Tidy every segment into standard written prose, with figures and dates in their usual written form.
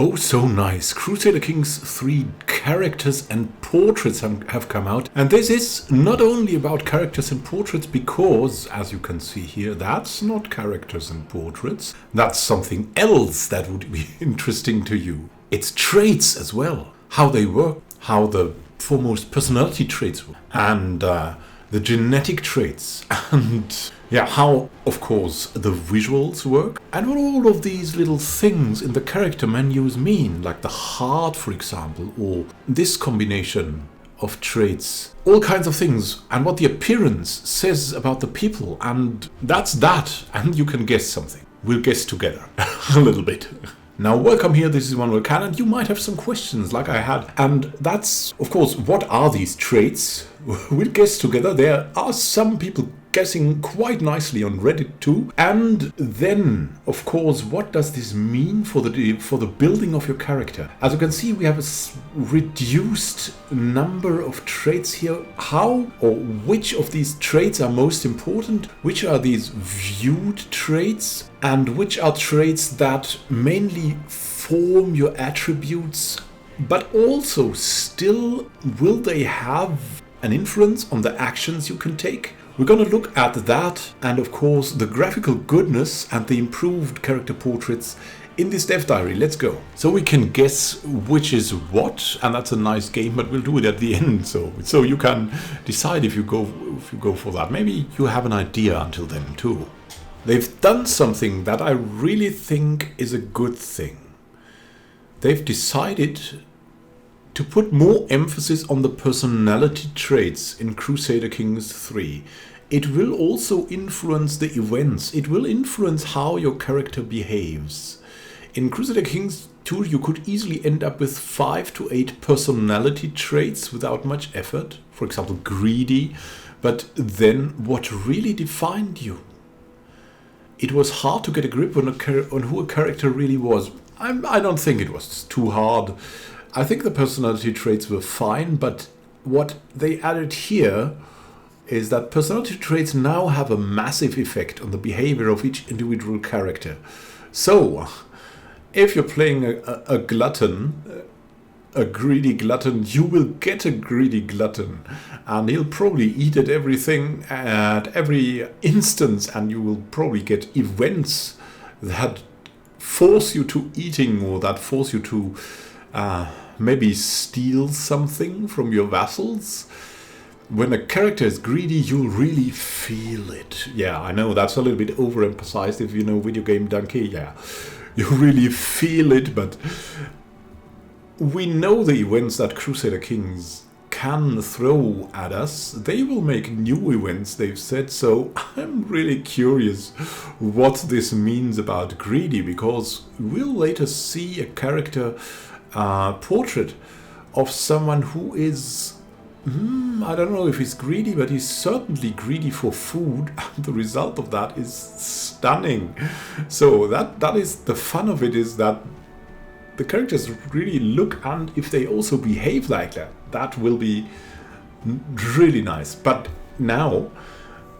Oh, so nice. Crusader Kings 3 characters and portraits have come out. And this is not only about characters and portraits because, as you can see here, that's not characters and portraits. That's something else that would be interesting to you. It's traits as well. How they work, how the foremost personality traits work, and the genetic traits, and how, of course, the visuals work, and what all of these little things in the character menus mean, like the heart, for example, or this combination of traits, all kinds of things, and what the appearance says about the people, and that's that, and you can guess something. We'll guess together a little bit. Now, welcome here, this is Immanuel, and you might have some questions like I had. And that's, of course, what are these traits? We'll guess together. There are some people guessing quite nicely on Reddit too. And then, of course, what does this mean for the building of your character? As you can see, we have a reduced number of traits here. How or which of these traits are most important? Which are these viewed traits? And which are traits that mainly form your attributes, but also still will they have an influence on the actions you can take? We're going to look at that and, of course, the graphical goodness and the improved character portraits in this dev diary. Let's go. So we can guess which is what, and that's a nice game, but we'll do it at the end. So you can decide if you go for that. Maybe you have an idea until then too. They've done something that I really think is a good thing. They've decided to put more emphasis on the personality traits in Crusader Kings 3. It will also influence the events. It will influence how your character behaves. In Crusader Kings 2, you could easily end up with 5 to 8 personality traits without much effort. For example, greedy. But then what really defined you? It was hard to get a grip on who a character really was. I don't think it was too hard. I think the personality traits were fine, but what they added here is that personality traits now have a massive effect on the behavior of each individual character. So, if you're playing a glutton, a greedy glutton, you will get a greedy glutton, and he'll probably eat at everything at every instance, and you will probably get events that force you to eating, or that force you to maybe steal something from your vassals. When a character is greedy, you'll really feel it. Yeah, I know that's a little bit overemphasized if you know video game donkey. Yeah, you really feel it, but we know the events that Crusader Kings can throw at us. They will make new events, they've said, so I'm really curious what this means about greedy, because we'll later see a character portrait of someone who is, I don't know if he's greedy, but he's certainly greedy for food, and the result of that is stunning. So that is the fun of it, is that the characters really look, and if they also behave like that, that will be really nice. But now,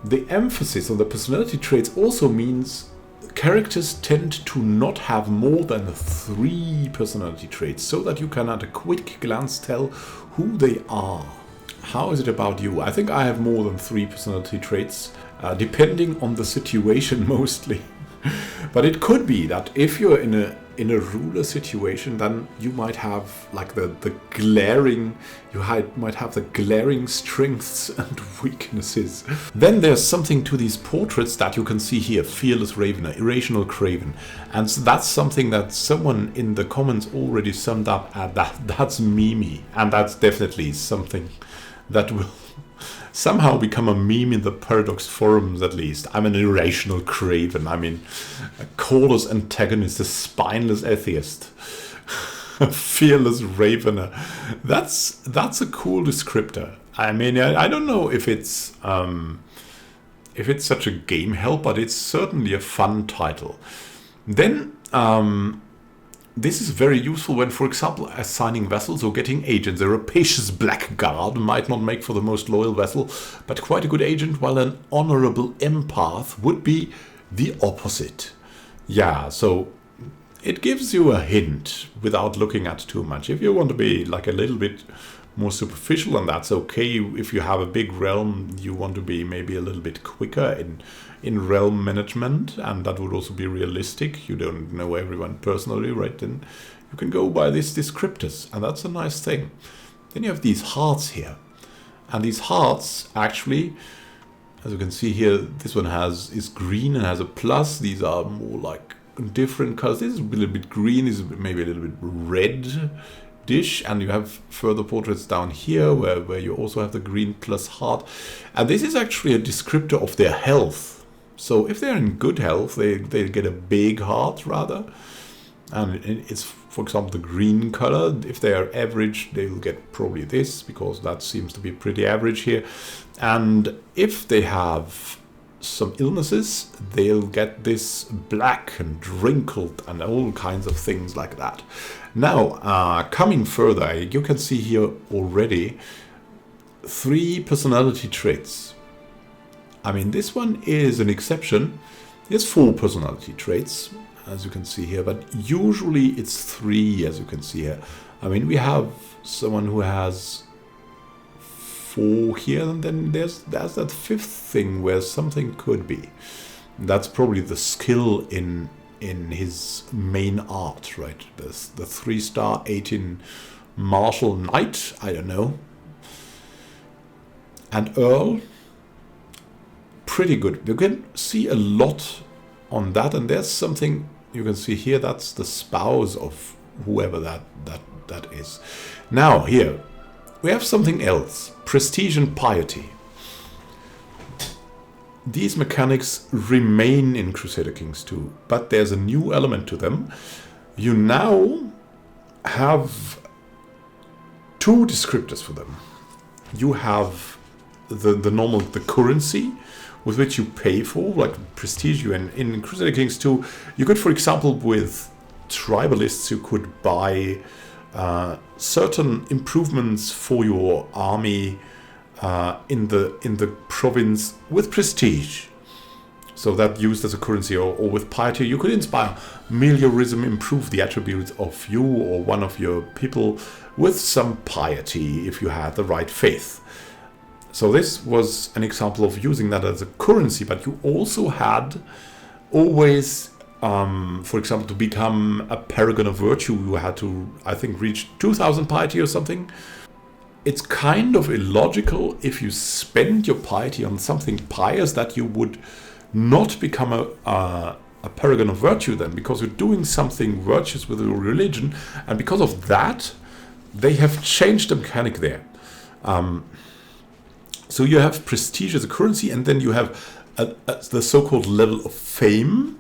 the emphasis on the personality traits also means characters tend to not have more than 3 personality traits, so that you can at a quick glance tell who they are. How is it about you? I think I have more than 3 personality traits, depending on the situation mostly. But it could be that if you're in a ruler situation, then you might have like the glaring, might have the glaring strengths and weaknesses. Then there's something to these portraits that you can see here: fearless ravener, irrational craven, and so that's something that someone in the comments already summed up. That's Mimi, and that's definitely something that will somehow become a meme in the Paradox forums, at least. I'm an irrational craven. I mean, a Chorus antagonist, a spineless atheist, a fearless ravener. That's a cool descriptor. I mean, I don't know if it's such a game help, but it's certainly a fun title. Then this is very useful when, for example, assigning vassals or getting agents. A rapacious blackguard might not make for the most loyal vassal, but quite a good agent, while an honorable empath would be the opposite. Yeah, so it gives you a hint without looking at too much. If you want to be like a little bit more superficial, and that's okay. If you have a big realm, you want to be maybe a little bit quicker in realm management, and that would also be realistic. You don't know everyone personally, right? Then you can go by these descriptors, and that's a nice thing. Then you have these hearts here, and these hearts actually, as you can see here, this one is green and has a plus. These are more like different colors. This is a little bit green, this is maybe a little bit red dish, and you have further portraits down here where you also have the green plus heart, and this is actually a descriptor of their health. So if they're in good health, they get a big heart rather, and it's, for example, the green color. If they are average, they'll get probably this, because that seems to be pretty average here. And if they have some illnesses, they'll get this black and wrinkled and all kinds of things like that. Now, coming further, you can see here already 3 personality traits. I mean, this one is an exception. There's 4 personality traits, as you can see here, but usually it's 3, as you can see here. I mean, we have someone who has 4 here, and then there's that 5th thing where something could be. That's probably the skill in his main art, right? There's the 3-star 18 martial knight, I don't know. And Earl, pretty good. You can see a lot on that, and there's something you can see here. That's the spouse of whoever that is. Now here we have something else: prestige and piety. These mechanics remain in Crusader Kings 2, but there's a new element to them. You now have 2 descriptors for them. You have the normal, the currency with which you pay for, like prestige. You in Crusader Kings 2, you could, for example, with tribalists, you could buy certain improvements for your army in the province with prestige. So that used as a currency, or with piety, you could inspire meliorism, improve the attributes of you or one of your people with some piety if you had the right faith. So this was an example of using that as a currency, but you also had always, for example, to become a paragon of virtue, you had to, I think, reach 2000 piety or something. It's kind of illogical if you spend your piety on something pious that you would not become a paragon of virtue then, because you're doing something virtuous with your religion, and because of that, they have changed the mechanic there. So you have prestige as a currency, and then you have the so-called level of fame,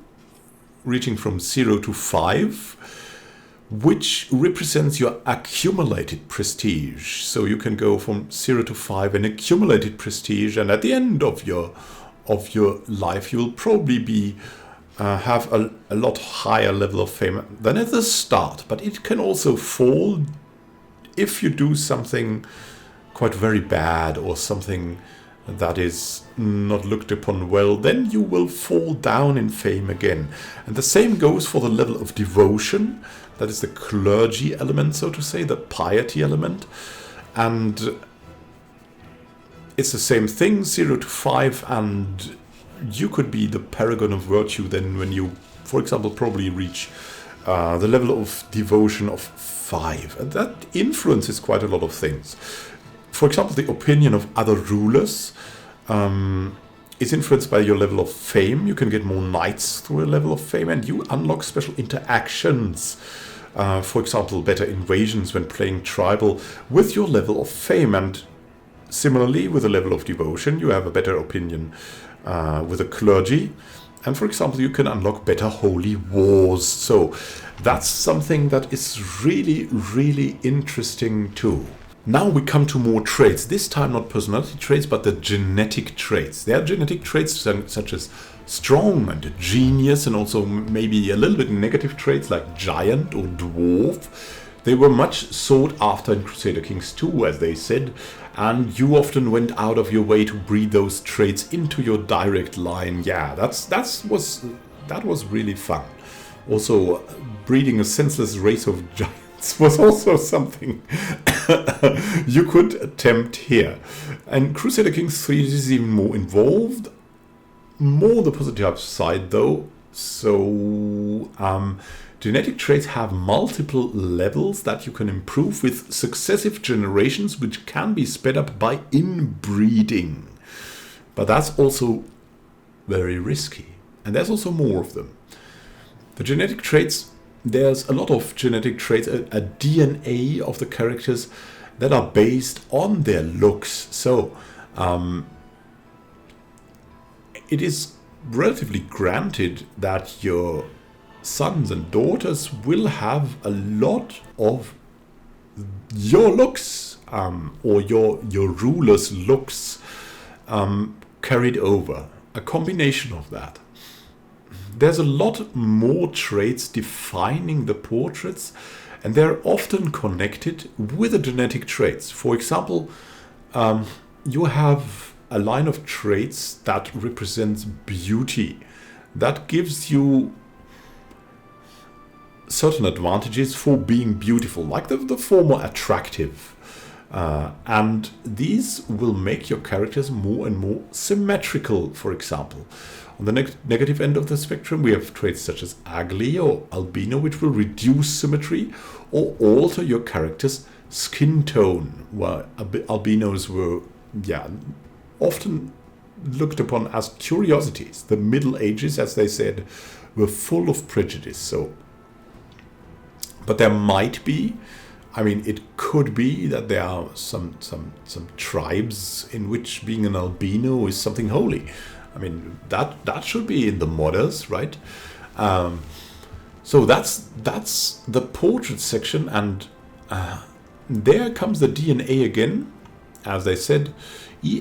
reaching from 0 to 5, which represents your accumulated prestige. So you can go from 0 to 5 in accumulated prestige, and at the end of your life, you will probably be have a lot higher level of fame than at the start. But it can also fall if you do something quite very bad, or something that is not looked upon well. Then you will fall down in fame again. And the same goes for the level of devotion. That is the clergy element, so to say, the piety element. And it's the same thing, 0 to 5, and you could be the paragon of virtue then when you, for example, probably reach the level of devotion of 5. And that influences quite a lot of things. For example, the opinion of other rulers is influenced by your level of fame. You can get more knights through a level of fame, and you unlock special interactions. For example, better invasions when playing tribal with your level of fame. And similarly, with a level of devotion, you have a better opinion with the clergy. And for example, you can unlock better holy wars. So that's something that is really, really interesting too. Now we come to more traits. This time not personality traits, but the genetic traits. There are genetic traits such as strong and genius, and also maybe a little bit negative traits like giant or dwarf. They were much sought after in Crusader Kings 2, as they said, and you often went out of your way to breed those traits into your direct line. Yeah, that was really fun. Also, breeding a senseless race of giants was also something you could attempt here. And Crusader Kings 3 is even more involved, more the positive side though. So genetic traits have multiple levels that you can improve with successive generations, which can be sped up by inbreeding. But that's also very risky. And there's also more of them. The genetic traits, there's a lot of genetic traits, a DNA of the characters that are based on their looks. So it is relatively granted that your sons and daughters will have a lot of your looks or your ruler's looks carried over, a combination of that. There's a lot more traits defining the portraits, and they're often connected with the genetic traits. For example, you have a line of traits that represents beauty, that gives you certain advantages for being beautiful, like the former attractive. And these will make your characters more and more symmetrical, for example. On the negative end of the spectrum, we have traits such as ugly or albino, which will reduce symmetry or alter your character's skin tone, where albinos were often looked upon as curiosities. The Middle Ages, as they said, were full of prejudice. But there might be, it could be that there are some tribes in which being an albino is something holy. That should be in the modders, right? So that's the portrait section, and there comes the DNA again. As I said,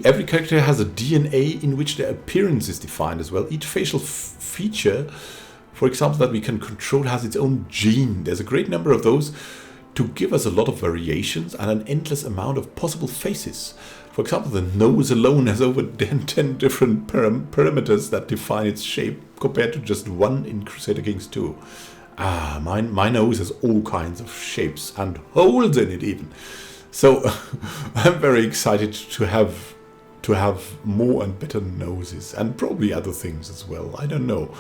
every character has a DNA in which their appearance is defined as well. Each facial feature, for example, that we can control has its own gene. There's a great number of those to give us a lot of variations and an endless amount of possible faces. For example, the nose alone has over 10 different parameters that define its shape, compared to just one in Crusader Kings 2. My nose has all kinds of shapes and holes in it even. So I'm very excited to have more and better noses, and probably other things as well. I don't know.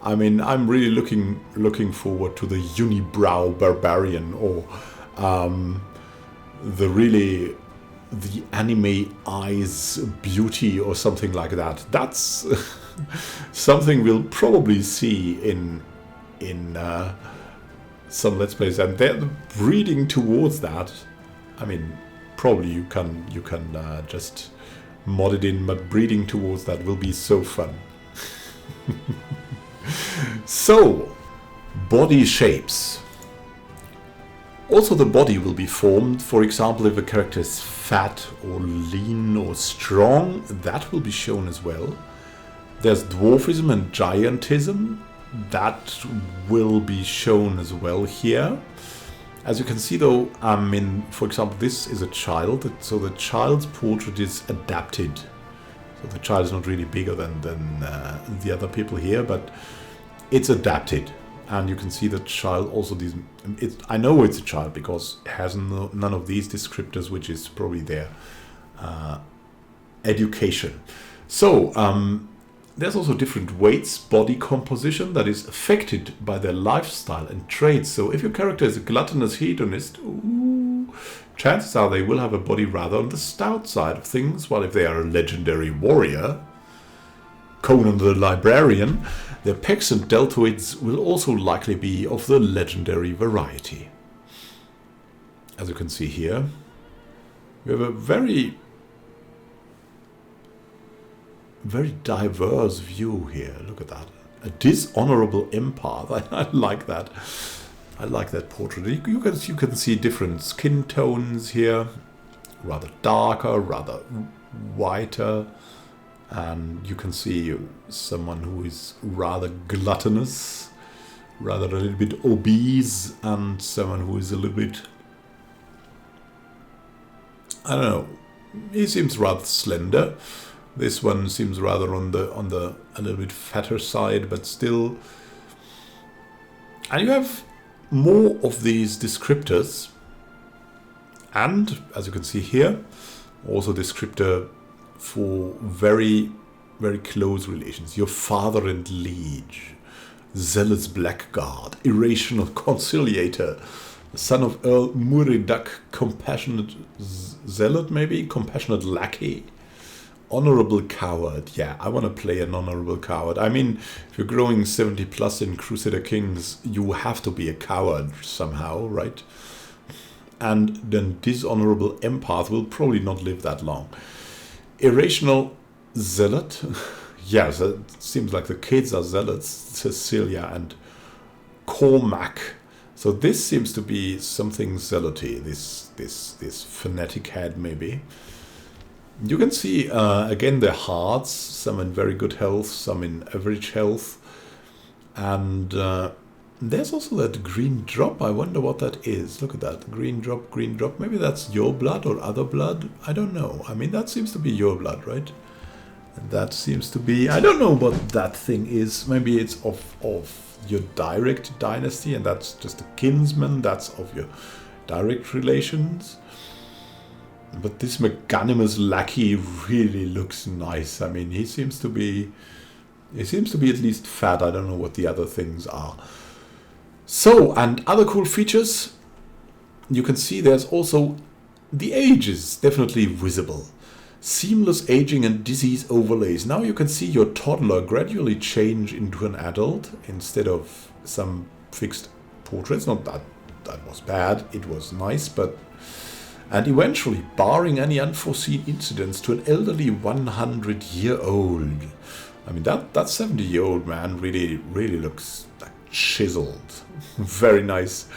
I'm really looking forward to the unibrow barbarian, or the anime eyes beauty, or something like that. That's something we'll probably see in some Let's Plays, and they're breeding towards that. Probably you can just mod it in, but breeding towards that will be so fun. So, body shapes. Also, the body will be formed. For example, if a character is fat or lean or strong, that will be shown as well. There's dwarfism and giantism. That will be shown as well here. As you can see though, for example, this is a child, so the child's portrait is adapted. So the child is not really bigger than the other people here, but it's adapted. And you can see the child also, I know it's a child because it has none of these descriptors, which is probably their education. So, there's also different weights, body composition that is affected by their lifestyle and traits. So if your character is a gluttonous hedonist, chances are they will have a body rather on the stout side of things, while if they are a legendary warrior, Conan the Librarian, their pecs and deltoids will also likely be of the legendary variety. As you can see here, we have a very diverse view here. Look at that. A dishonorable empath. I like that. I like that portrait. You can see different skin tones here. Rather darker, rather whiter. And you can see someone who is rather gluttonous, rather a little bit obese, and someone who is a little bit, I don't know, he seems rather slender. This one seems rather on the a little bit fatter side, but still And you have more of these descriptors. And, as you can see here, also descriptor for very, very close relations. Your father and liege, zealous blackguard, irrational conciliator, son of Earl Muridak, compassionate zealot maybe, compassionate lackey, honorable coward. Yeah, I want to play an honorable coward. I mean, if you're growing 70 plus in Crusader Kings, you have to be a coward somehow, right? And then dishonorable empath will probably not live that long. Irrational zealot. Yes, it seems like the kids are zealots. Cecilia and Cormac. So this seems to be something zealoty. This fanatic head maybe. You can see again their hearts. Some in very good health, some in average health, and there's also that green drop. I wonder what that is. Look at that. Green drop, green drop. Maybe that's your blood or other blood. I don't know. I mean, that seems to be your blood, right? And that seems to be... I don't know what that thing is. Maybe it's of your direct dynasty, and that's just a kinsman. That's of your direct relations. But this magnanimous lackey really looks nice. I mean, he seems to be... He seems to be at least fat. I don't know what the other things are. So, and other cool features, you can see there's also the age is definitely visible. Seamless aging and disease overlays. Now you can see your toddler gradually change into an adult instead of some fixed portraits. Not that that was bad, it was nice, but... And eventually, barring any unforeseen incidents, to an elderly 100-year-old. I mean, that 70-year-old man really looks like chiseled. Very nice.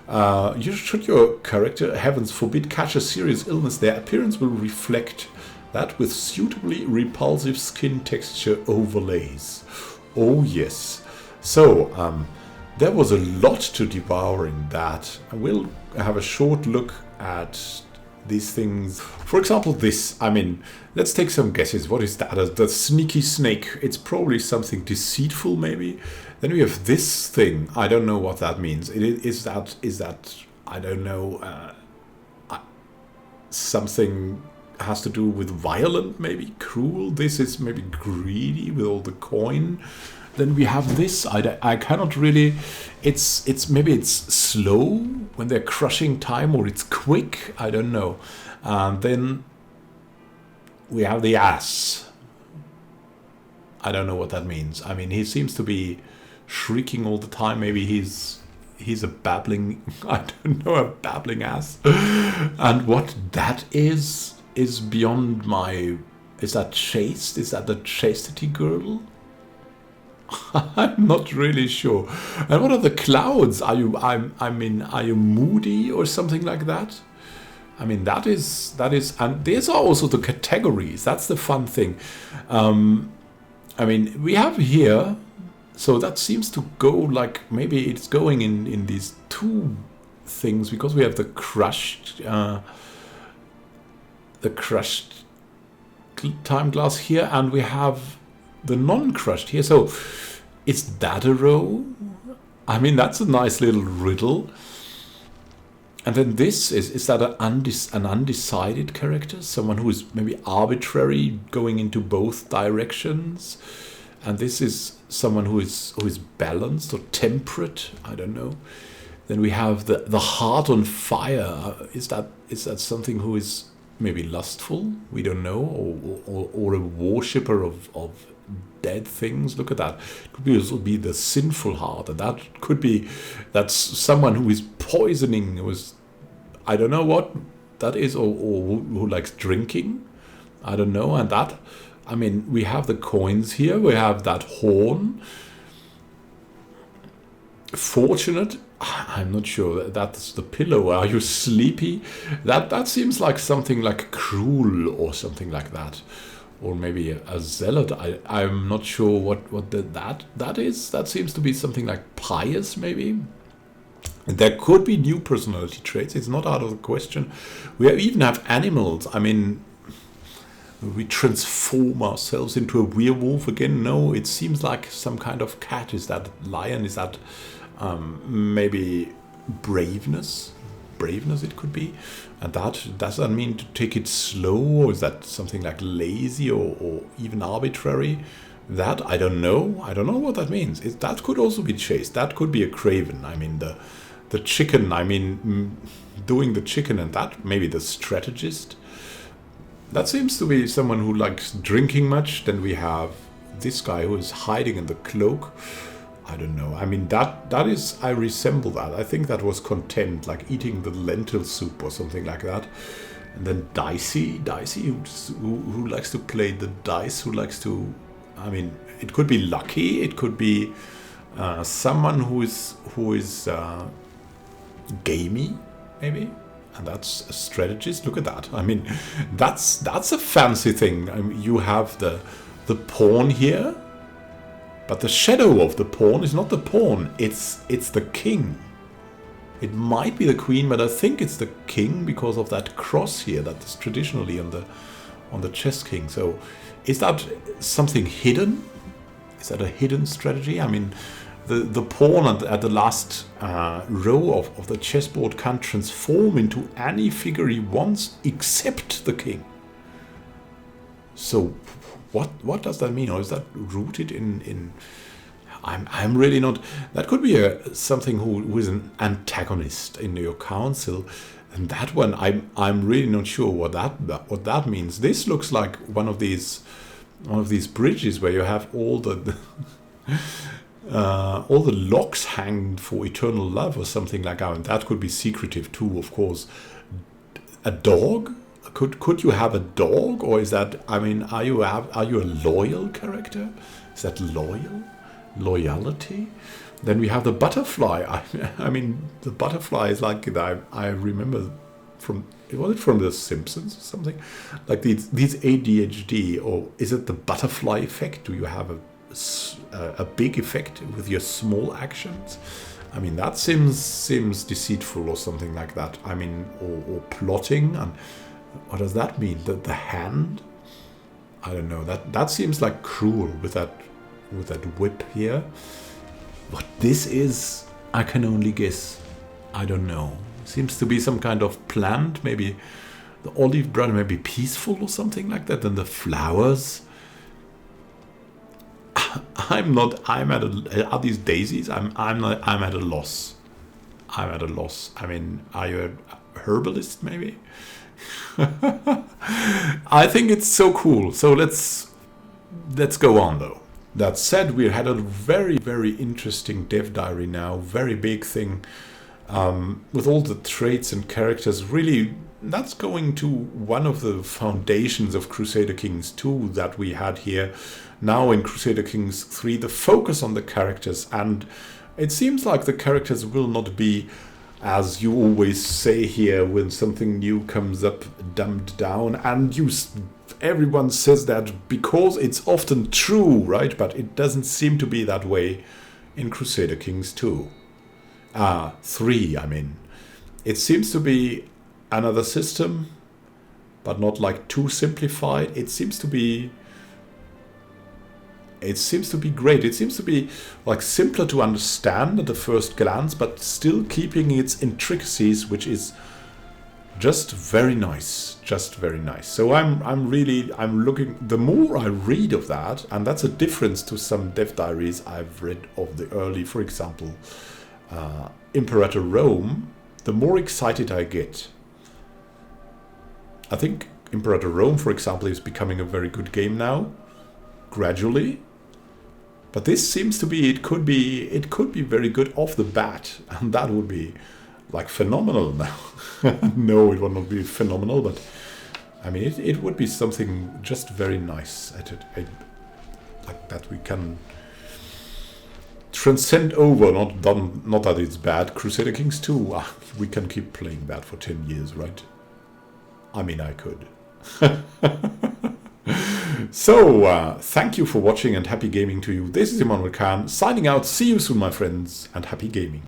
Should your character, heavens forbid, catch a serious illness, their appearance will reflect that with suitably repulsive skin texture overlays. Oh yes. So, there was a lot to devour in that. I will have a short look at these things. For example, this. I mean, let's take some guesses. What is that? The sneaky snake. It's probably something deceitful, maybe. Then we have this thing. I don't know what that means. Is that I don't know. Something has to do with violent, maybe cruel. This is maybe greedy with all the coin. Then we have this. I cannot really. It's maybe it's slow when they're crushing time, or it's quick. I don't know. And then we have the ass. I don't know what that means. I mean, he seems to be shrieking all the time. Maybe he's a babbling. I don't know, a babbling ass. And what that is beyond my. Is that chaste? Is that the chastity girdle? I'm not really sure. And what are the clouds? Are you moody or something like that? I mean, that is, and these are also the categories. That's the fun thing. I mean, we have here, so that seems to go like, maybe it's going in these two things, because we have the crushed time glass here, and we have the non-crushed here. So is that a row? I mean, that's a nice little riddle. And then this is that an undecided character? Someone who is maybe arbitrary, going into both directions. And this is someone who is balanced or temperate. I don't know. Then we have the heart on fire. Is that something who is maybe lustful? We don't know. Or a worshipper of dead things. Look at that. It could also be the sinful heart, and that could be that's someone who is poisoning, I don't know what that is, or who likes drinking. I don't know. And that, I mean, we have the coins here. We have that horn. Fortunate. I'm not sure. That's the pillow. Are you sleepy? That seems like something like cruel or something like that. Or maybe a zealot. I'm not sure what that is. That seems to be something like pious, maybe. And there could be new personality traits. It's not out of the question. We even have animals. I mean, we transform ourselves into a werewolf again. No, it seems like some kind of cat. Is that lion? Is that Maybe braveness. Braveness it could be. And that doesn't mean to take it slow, or is that something like lazy or even arbitrary? That I don't know. I don't know what that means. That could also be chase. That could be a craven. I mean the chicken. I mean doing the chicken, and that maybe the strategist. That seems to be someone who likes drinking much. Then we have this guy who is hiding in the cloak. I don't know. I mean, that is, I resemble that. I think that was content, like eating the lentil soup or something like that. And then Dicey, who likes to play the dice, who likes to, I mean, it could be lucky, it could be someone who is gamey, maybe. And that's a strategist. Look at that. I mean, that's a fancy thing. I mean, you have the pawn here. But the shadow of the pawn is not the pawn, it's the king. It might be the queen, but I think it's the king because of that cross here that is traditionally on the chess king. So is that something hidden? Is that a hidden strategy? I mean, the pawn at the last row of the chessboard can transform into any figure he wants except the king. So what does that mean? Or is that rooted in I'm really not. That could be something who is an antagonist in your council, and that one I'm really not sure what that means. This looks like one of these bridges where you have all the locks hanged for eternal love or something like that. And that could be secretive too, of course. A dog. Could you have a dog, or is that? I mean, are you a loyal character? Is that loyalty? Then we have the butterfly. I mean, the butterfly is like I remember from The Simpsons or something, like these ADHD, or is it the butterfly effect? Do you have a big effect with your small actions? I mean, that seems deceitful or something like that. I mean, or plotting. And what does that mean? The hand? I don't know. That seems like cruel with that whip here. What this is, I can only guess. I don't know. Seems to be some kind of plant. Maybe the olive branch, maybe peaceful or something like that. And the flowers. Are these daisies? I'm at a loss. I'm at a loss. I mean, are you a herbalist maybe? I think it's so cool. So let's go on though. That said, we had a very, very interesting dev diary now, very big thing, with all the traits and characters. Really, that's going to one of the foundations of Crusader Kings 2 that we had here. Now in Crusader Kings 3, the focus on the characters, and it seems like the characters will not be, as you always say here, when something new comes up, dumbed down, and everyone says that because it's often true, right? But it doesn't seem to be that way in Crusader Kings 2. 3, I mean. It seems to be another system, but not like too simplified. It seems to be great. It seems to be like simpler to understand at the first glance, but still keeping its intricacies, which is just very nice. Just very nice. So I'm looking, the more I read of that, and that's a difference to some dev diaries I've read of the early, for example, Imperator Rome, the more excited I get. I think Imperator Rome, for example, is becoming a very good game now, gradually. But this seems to be, it could be very good off the bat, and that would be like phenomenal now. No, it would not be phenomenal, but I mean, it would be something just very nice like that we can transcend over. Not that it's bad. Crusader Kings 2, we can keep playing that for 10 years, right? I mean, I could. So, thank you for watching and happy gaming to you. This is Immanuel signing out. See you soon, my friends, and happy gaming.